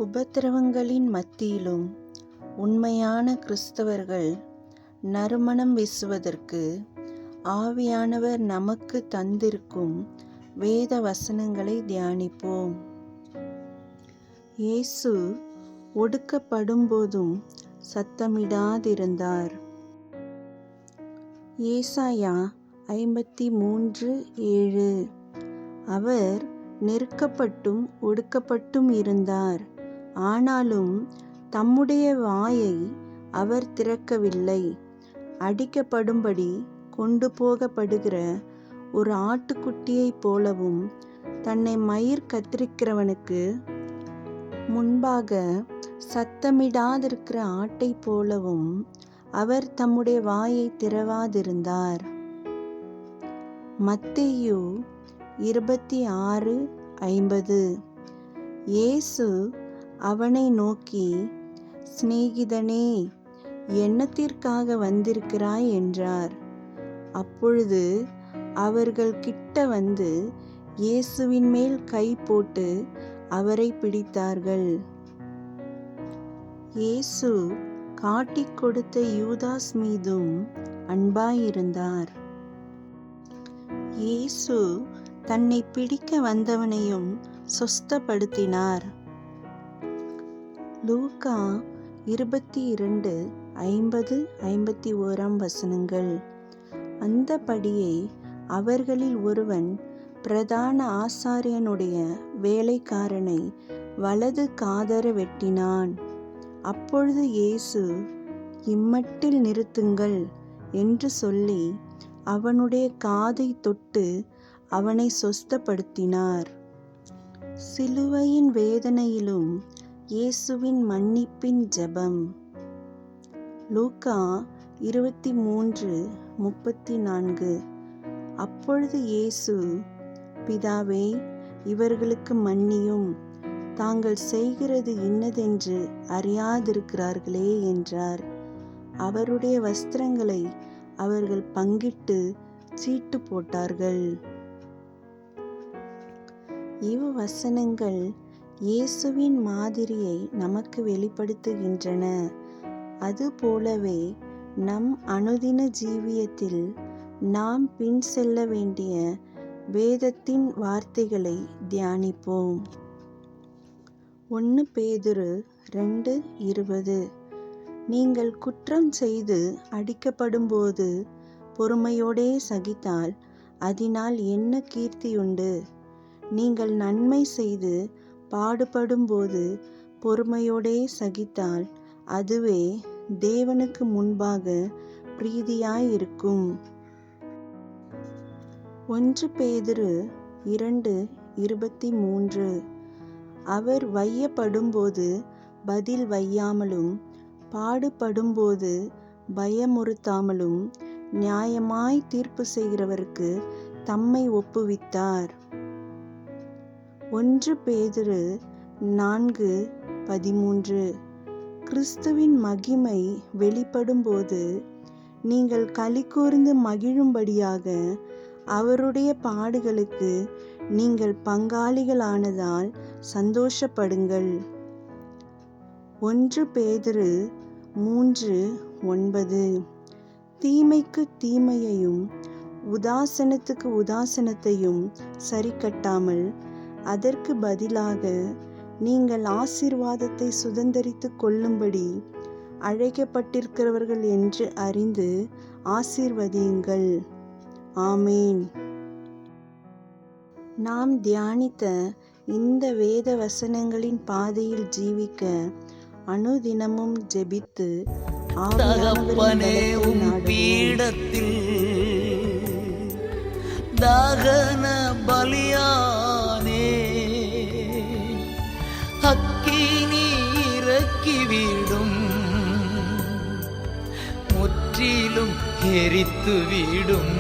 உபத்திரவங்களின் மத்தியிலும் உண்மையான கிறிஸ்தவர்கள் நறுமணம் வீசுவதற்கு ஆவியானவர் நமக்கு தந்திருக்கும் வேத வசனங்களை தியானிப்போம். இயேசு ஒடுக்கப்படும் போதும் சத்தமிடாதிருந்தார். ஏசாயா 53:7. அவர் நெருக்கப்பட்டும் ஒடுக்கப்பட்டும் இருந்தார், ஆனாலும் தம்முடைய வாயை அவர் திறக்கவில்லை. அடிக்கப்படும்படி கொண்டு போகப்படுகிற ஒரு ஆட்டுக்குட்டியைப் போலவும் தன்னை மயிர் கத்தரிக்கிறவனுக்கு முன்பாக சத்தமிடாதிருக்கிற ஆட்டைப் போலவும் அவர் தம்முடைய வாயை திறவாதிருந்தார். மத்தேயு 26:50. இயேசு அவனை நோக்கி, சிநேகிதனே, என்னத்திற்காக வந்திருக்கிறாய் என்றார். அப்பொழுது அவர்கள் கிட்ட வந்து இயேசுவின் மேல் கை போட்டு அவரை பிடித்தார்கள். இயேசு காட்டிக் கொடுத்த யூதாஸ் மீதும் அன்பாயிருந்தார். இயேசு தன்னை பிடிக்க வந்தவனையும் சொஸ்தப்படுத்தினார். லூக்கா 22:50-51 அந்தபடியே அவர்களில் ஒருவன் பிரதான ஆசாரியனுடைய வேலைக்காரனை வலது காதர வெட்டினான். அப்பொழுது இயேசு, இம்மட்டில் நிறுத்துங்கள் என்று சொல்லி அவனுடைய காதை தொட்டு அவனை சொஸ்தப்படுத்தினார். சிலுவையின் வேதனையிலும் இயேசுவின் மன்னிப்பின் ஜெபம். லூக்கா 23:34. அப்பொழுது இயேசு, பிதாவே, இவர்களுக்கு மன்னியும், தாங்கள் செய்கிறது இன்னதென்று அறியாதிருக்கிறார்களே என்றார். அவருடைய வஸ்திரங்களை அவர்கள் பங்கிட்டு சீட்டு போட்டார்கள். இவ்வசனங்கள் இயேசுவின் மாதிரியை நமக்கு வெளிப்படுத்துகின்றன. அதுபோலவே நம் அனுதின ஜீவியத்தில் நாம் பின் செல்ல வேண்டிய வேதத்தின் வார்த்தைகளை தியானிப்போம். 1 பேதுரு 2:20. நீங்கள் குற்றம் செய்து அடிக்கப்படும்போது பொறுமையோடே சகித்தால் அதனால் என்ன கீர்த்தியுண்டு? நீங்கள் நன்மை செய்து பாடுபடும்போது பொறுமையோடே சகித்தால் அதுவே தேவனுக்கு முன்பாக பிரீதியாயிருக்கும். 1 பேதுரு 2:23. அவர் வையப்படும்போது பதில் வையாமலும் பாடுபடும்போது பயமுறுத்தாமலும் நியாயமாய் தீர்ப்பு செய்கிறவருக்கு தம்மை ஒப்புவித்தார். 1 பேதுரு 4:13. கிறிஸ்துவின் மகிமை வெளிப்படும்போது நீங்கள் களிகூர்ந்து மகிழும்படியாக அவருடைய பாடுகளுக்கு நீங்கள் பங்காளிகளானதால் சந்தோஷப்படுங்கள். 1 பேதுரு 3:9. தீமைக்கு தீமையையும் உதாசனத்துக்கு உதாசனத்தையும் சரிக்கட்டாமல் அதற்கு பதிலாக நீங்கள் ஆசீர்வாதத்தை சுதந்தரித்துக் கொள்ளும்படி அழைக்கப்பட்டிருக்கிறவர்கள் என்று அறிந்து ஆசீர்வதியுங்கள். ஆமேன். நாம் தியானித்த இந்த வேத வசனங்களின் பாதையில் ஜீவிக்க அனுதினமும் ஜெபித்து தகப்பனே உம் பீடத்தில் தகன பலியானே, அக்கினி இறக்கிவிடும், முற்றிலும் எரித்துவிடும்.